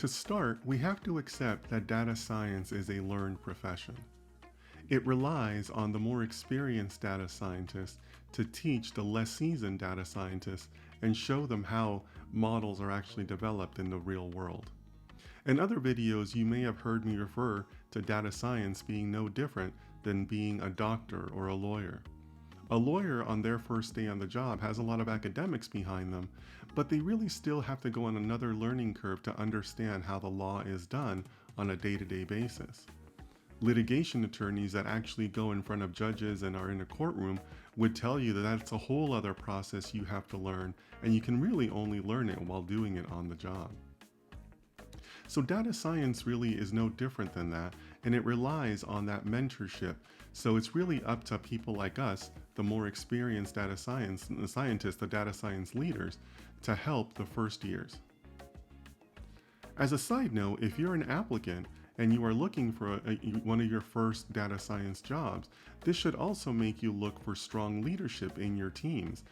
To start, we have to accept that data science is a learned profession. It relies on the more experienced data scientists to teach the less seasoned data scientists and show them how models are actually developed in the real world. In other videos, you may have heard me refer to data science being no different than being a doctor or a lawyer. A lawyer on their first day on the job has a lot of academics behind them, but they really still have to go on another learning curve to understand how the law is done on a day-to-day basis. Litigation attorneys that actually go in front of judges and are in a courtroom would tell you that that's a whole other process you have to learn, and you can really only learn it while doing it on the job. So data science really is no different than that, and it relies on that mentorship. So it's really up to people like us, the more experienced data scientists, the data science leaders, to help the first years. As a side note, if you're an applicant and you are looking for one of your first data science jobs, this should also make you look for strong leadership in your teams.